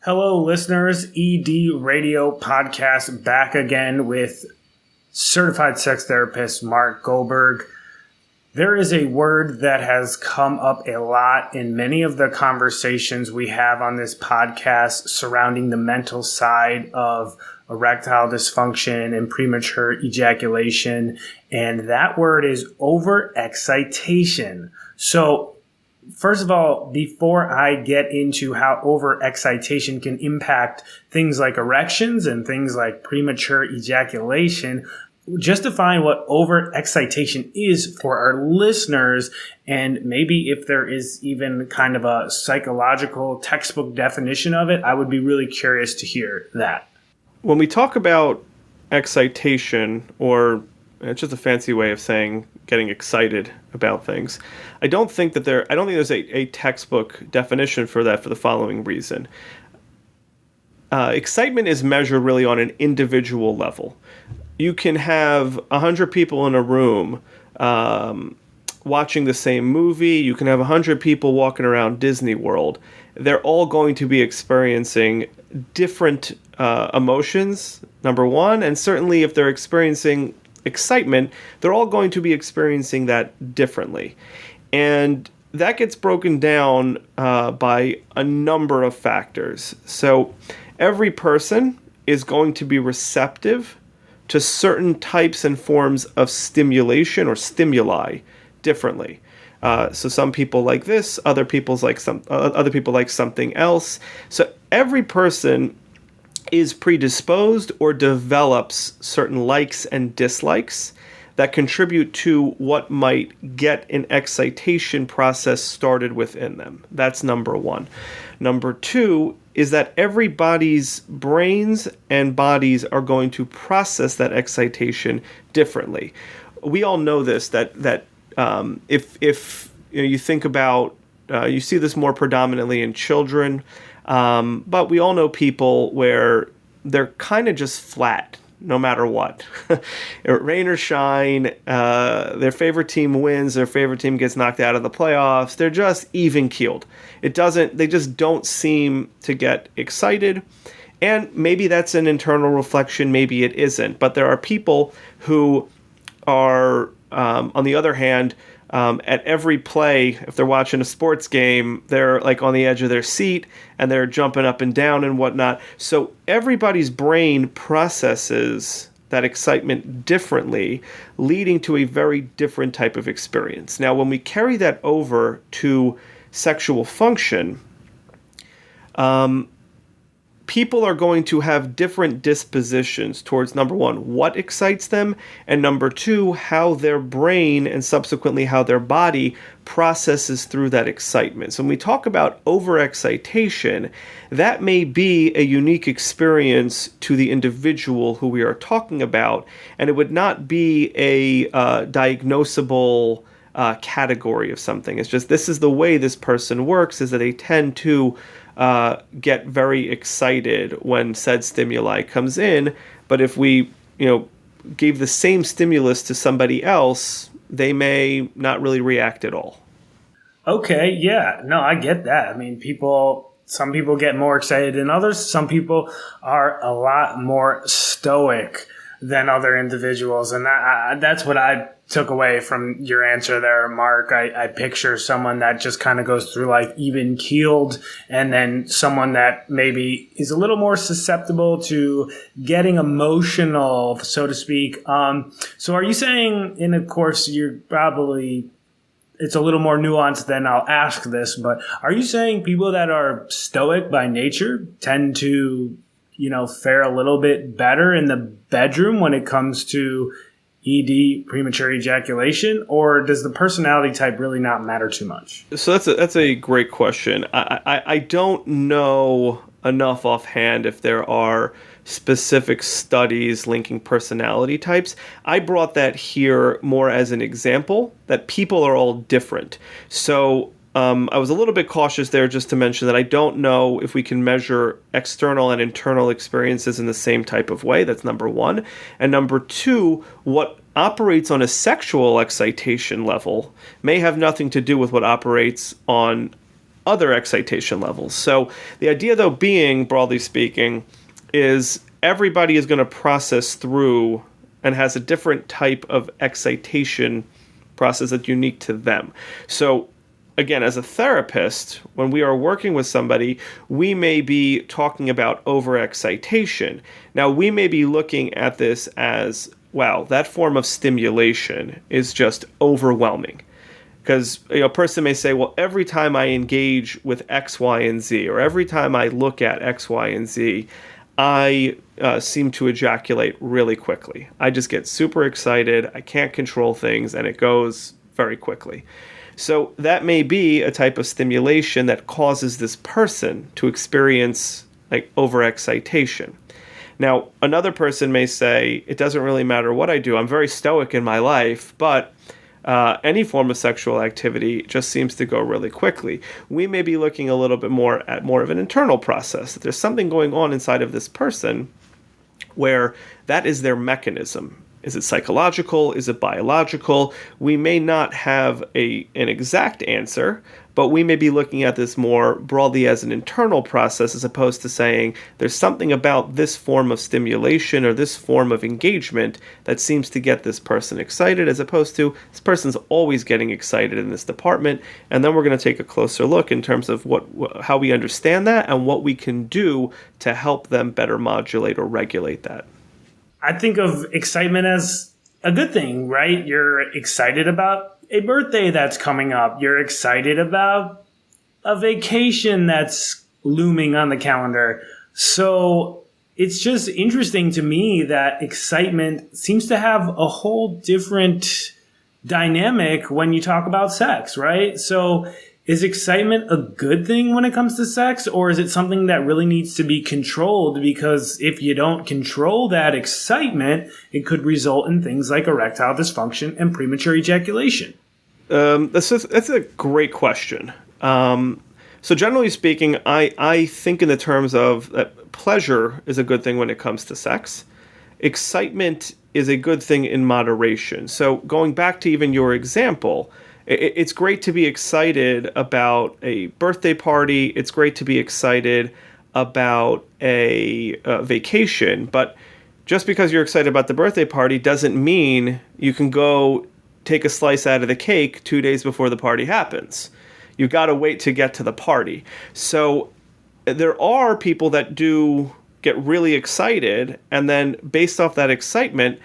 Hello, listeners. ED Radio Podcast back again with certified sex therapist Mark Goldberg. There is a word that has come up a lot in many of the conversations we have on this podcast surrounding the mental side of erectile dysfunction and premature ejaculation, and that word is overexcitation. So, first of all, before I get into how overexcitation can impact things like erections and things like premature ejaculation, just define what overexcitation is for our listeners, and maybe if there is even kind of a psychological textbook definition of it, I would be really curious to hear that. When we talk about excitation, or it's just a fancy way of saying getting excited about things, I don't think there's a textbook definition for that for the following reason. Excitement is measured really on an individual level. You can have 100 people in a room watching the same movie. You can have 100 people walking around Disney World. They're all going to be experiencing different emotions, number one, and certainly if they're experiencing excitement, they're all going to be experiencing that differently. And that gets broken down by a number of factors. So every person is going to be receptive to certain types and forms of stimulation or stimuli differently. So some people like this, other people like something else. So every person is predisposed or develops certain likes and dislikes that contribute to what might get an excitation process started within them. That's number one. Number two is that everybody's brains and bodies are going to process that excitation differently. We all know this, that if you think about, you see this more predominantly in children, but we all know people where they're kind of just flat no matter what. Rain or shine, their favorite team wins, their favorite team gets knocked out of the playoffs. They're just even-keeled. They just don't seem to get excited. And maybe that's an internal reflection, maybe it isn't. But there are people who are, on the other hand, at every play, if they're watching a sports game, they're like on the edge of their seat and they're jumping up and down and whatnot. So everybody's brain processes that excitement differently, leading to a very different type of experience. Now, when we carry that over to sexual function, people are going to have different dispositions towards, number one, what excites them, and number two, how their brain and subsequently how their body processes through that excitement. So when we talk about overexcitation, that may be a unique experience to the individual who we are talking about, and it would not be a diagnosable category of something. It's just this is the way this person works, is that they tend to get very excited when said stimuli comes in, but if we, gave the same stimulus to somebody else, they may not really react at all. Okay, yeah, no, I get that. I mean, some people get more excited than others. Some people are a lot more stoic than other individuals, and that's what I took away from your answer there, Mark. I picture someone that just kind of goes through like even keeled, and then someone that maybe is a little more susceptible to getting emotional, so to speak. So are you saying, and of course it's a little more nuanced than I'll ask this, but are you saying people that are stoic by nature tend to, fare a little bit better in the bedroom when it comes to ED, premature ejaculation, or does the personality type really not matter too much? So that's a great question. I don't know enough offhand if there are specific studies linking personality types. I brought that here more as an example that people are all different. So I was a little bit cautious there just to mention that I don't know if we can measure external and internal experiences in the same type of way. That's number one. And number two, what operates on a sexual excitation level may have nothing to do with what operates on other excitation levels. So the idea, though, being, broadly speaking, is everybody is going to process through and has a different type of excitation process that's unique to them. So again, as a therapist, when we are working with somebody, we may be talking about overexcitation. Now, we may be looking at this as, wow, that form of stimulation is just overwhelming. Because a person may say, well, every time I engage with X, Y, and Z, or every time I look at X, Y, and Z, I seem to ejaculate really quickly. I just get super excited. I can't control things, and it goes very quickly. So that may be a type of stimulation that causes this person to experience like overexcitation. Now, another person may say, it doesn't really matter what I do. I'm very stoic in my life, but any form of sexual activity just seems to go really quickly. We may be looking a little bit more at more of an internal process. That there's something going on inside of this person where that is their mechanism. Is it psychological? Is it biological? We may not have an exact answer, but we may be looking at this more broadly as an internal process as opposed to saying there's something about this form of stimulation or this form of engagement that seems to get this person excited, as opposed to this person's always getting excited in this department. And then we're going to take a closer look in terms of how we understand that and what we can do to help them better modulate or regulate that. I think of excitement as a good thing, right? You're excited about a birthday that's coming up. You're excited about a vacation that's looming on the calendar. So it's just interesting to me that excitement seems to have a whole different dynamic when you talk about sex, right? So is excitement a good thing when it comes to sex, or is it something that really needs to be controlled? Because if you don't control that excitement, it could result in things like erectile dysfunction and premature ejaculation. That's a great question. So generally speaking, I think in the terms of that pleasure is a good thing when it comes to sex. Excitement is a good thing in moderation. So going back to even your example, it's great to be excited about a birthday party. It's great to be excited about a vacation. But just because you're excited about the birthday party doesn't mean you can go take a slice out of the cake 2 days before the party happens. You got to wait to get to the party. So there are people that do get really excited and then based off that excitement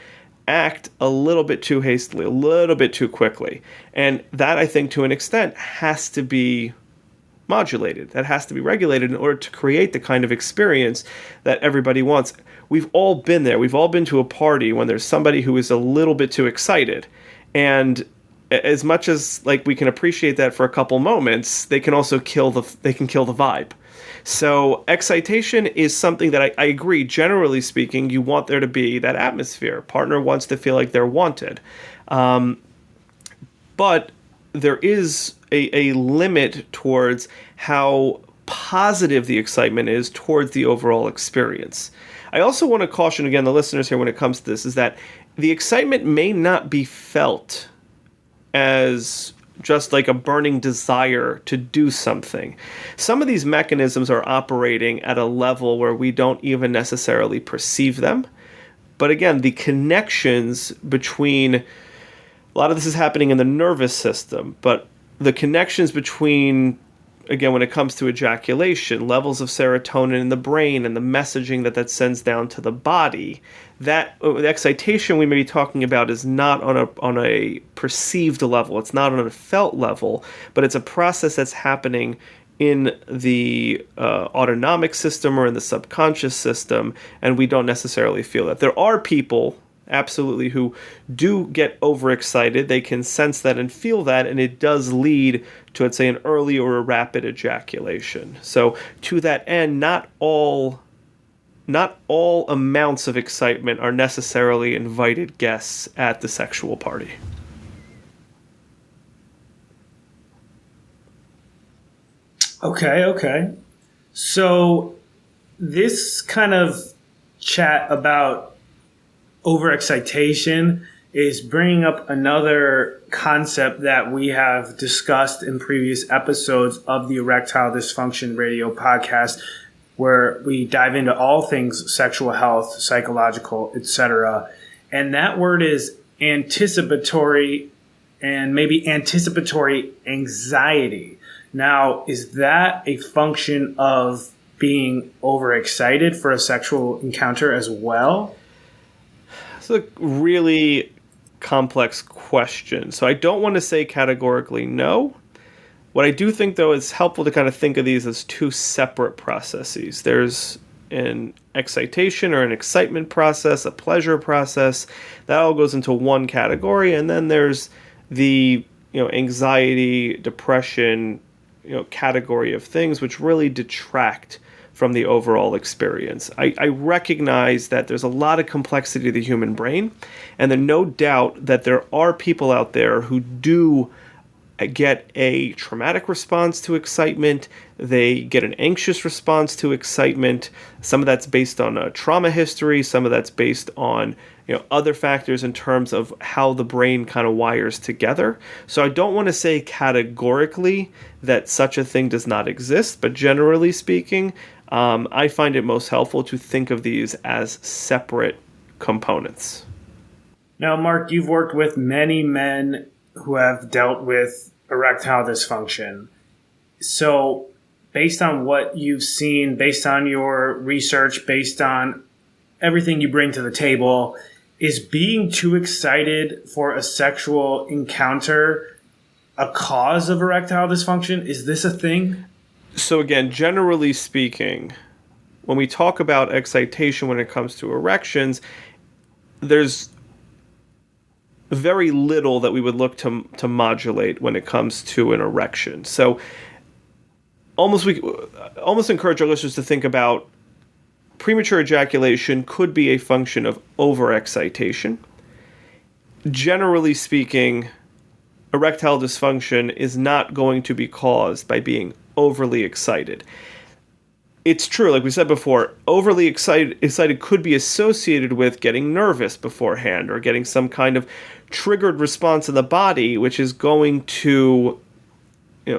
act a little bit too hastily, a little bit too quickly. And that, I think, to an extent, has to be modulated. That has to be regulated in order to create the kind of experience that everybody wants. We've all been there. We've all been to a party when there's somebody who is a little bit too excited. And as much as like we can appreciate that for a couple moments, they can also kill the vibe. So excitation is something that I agree, generally speaking, you want there to be that atmosphere. Partner wants to feel like they're wanted. But there is a limit towards how positive the excitement is towards the overall experience. I also want to caution, again, the listeners here when it comes to this, is that the excitement may not be felt as just like a burning desire to do something. Some of these mechanisms are operating at a level where we don't even necessarily perceive them. But again, the connections between, a lot of this is happening in the nervous system, but the connections between, again, when it comes to ejaculation, levels of serotonin in the brain and the messaging that sends down to the body, that the excitation we may be talking about is not on a perceived level. It's not on a felt level, but it's a process that's happening in the autonomic system or in the subconscious system, and we don't necessarily feel that. There are people, absolutely, who do get overexcited. They can sense that and feel that, and it does lead to, let's say, an early or a rapid ejaculation. So to that end, not all amounts of excitement are necessarily invited guests at the sexual party. Okay. So this kind of chat about overexcitation is bringing up another concept that we have discussed in previous episodes of the Erectile Dysfunction Radio Podcast, where we dive into all things sexual health, psychological, etc. And that word is anticipatory, and maybe anticipatory anxiety. Now, is that a function of being overexcited for a sexual encounter as well? It's a really complex question. So I don't want to say categorically no. What I do think, though, is helpful to kind of think of these as two separate processes. There's an excitation or an excitement process, a pleasure process. That all goes into one category. And then there's the anxiety, depression, category of things, which really detract from the overall experience. I recognize that there's a lot of complexity to the human brain, and there's no doubt that there are people out there who do get a traumatic response to excitement. They get an anxious response to excitement. Some of that's based on a trauma history. Some of that's based on other factors in terms of how the brain kind of wires together. So I don't want to say categorically that such a thing does not exist, but generally speaking, I find it most helpful to think of these as separate components. Now, Mark, you've worked with many men who have dealt with erectile dysfunction. So based on what you've seen, based on your research, based on everything you bring to the table, is being too excited for a sexual encounter a cause of erectile dysfunction? Is this a thing? So again, generally speaking, when we talk about excitation when it comes to erections, there's very little that we would look to modulate when it comes to an erection. So almost encourage our listeners to think about premature ejaculation could be a function of overexcitation. Generally speaking, erectile dysfunction is not going to be caused by being overly excited. It's true, like we said before, overly excited could be associated with getting nervous beforehand or getting some kind of triggered response in the body, which is going to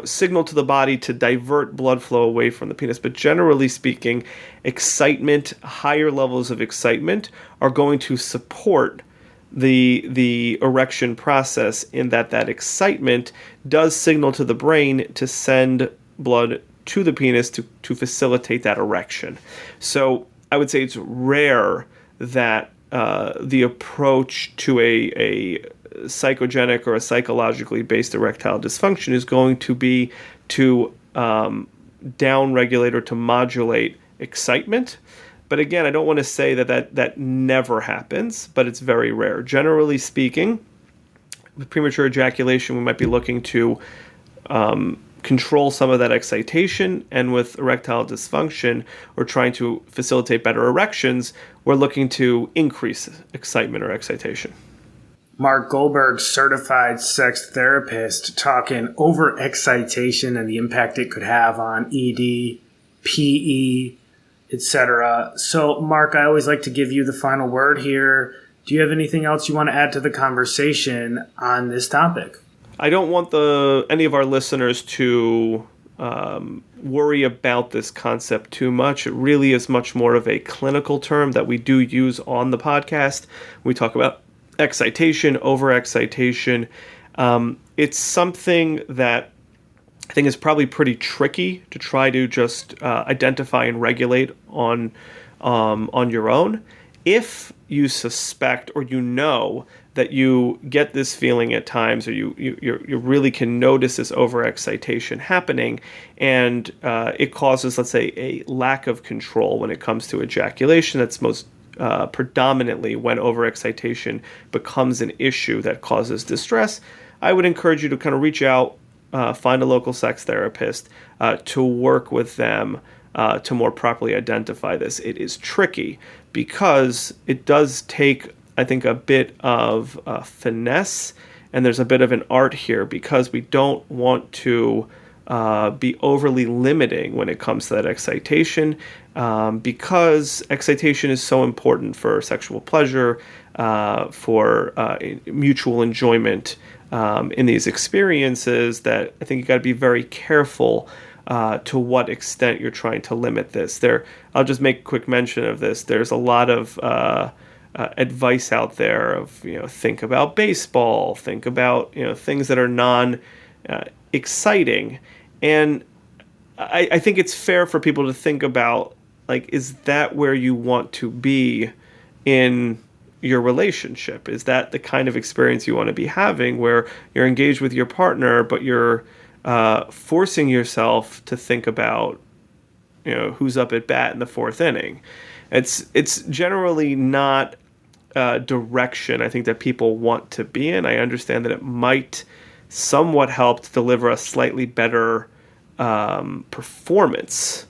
signal to the body to divert blood flow away from the penis. But generally speaking, excitement, higher levels of excitement are going to support the erection process, in that excitement does signal to the brain to send blood to the penis to facilitate that erection. So I would say it's rare that the approach to a psychogenic or a psychologically based erectile dysfunction is going to be to downregulate or to modulate excitement. But again, I don't want to say that never happens, but it's very rare. Generally speaking, with premature ejaculation, we might be looking to control some of that excitation, and with erectile dysfunction, or trying to facilitate better erections, we're looking to increase excitement or excitation. Mark Goldberg, certified sex therapist, talking overexcitation and the impact it could have on ED, PE, etc. So, Mark, I always like to give you the final word here. Do you have anything else you want to add to the conversation on this topic? I don't want any of our listeners to worry about this concept too much. It really is much more of a clinical term that we do use on the podcast. We talk about excitation, overexcitation. It's something that I think is probably pretty tricky to try to just identify and regulate on your own. If you suspect or that you get this feeling at times, or you really can notice this overexcitation happening, and it causes, let's say, a lack of control when it comes to ejaculation, that's most predominantly when overexcitation becomes an issue that causes distress, I would encourage you to kind of reach out, find a local sex therapist to work with them to more properly identify this. It is tricky because it does take, I think, a bit of finesse, and there's a bit of an art here, because we don't want to be overly limiting when it comes to that excitation. because excitation is so important for sexual pleasure, for mutual enjoyment in these experiences, that I think you got to be very careful to what extent you're trying to limit this. I'll just make a quick mention of this. There's a lot of advice out there of, think about baseball, think about, things that are non-exciting. And I think it's fair for people to think about, like, is that where you want to be in your relationship? Is that the kind of experience you want to be having, where you're engaged with your partner, but you're forcing yourself to think about, who's up at bat in the fourth inning? It's generally not a direction I think that people want to be in. I understand that it might somewhat help to deliver a slightly better performance.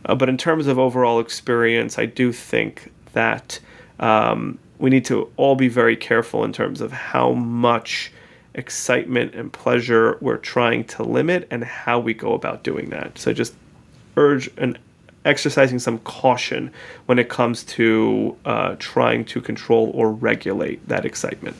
But in terms of overall experience, I do think that we need to all be very careful in terms of how much excitement and pleasure we're trying to limit and how we go about doing that. So just urge and exercising some caution when it comes to trying to control or regulate that excitement.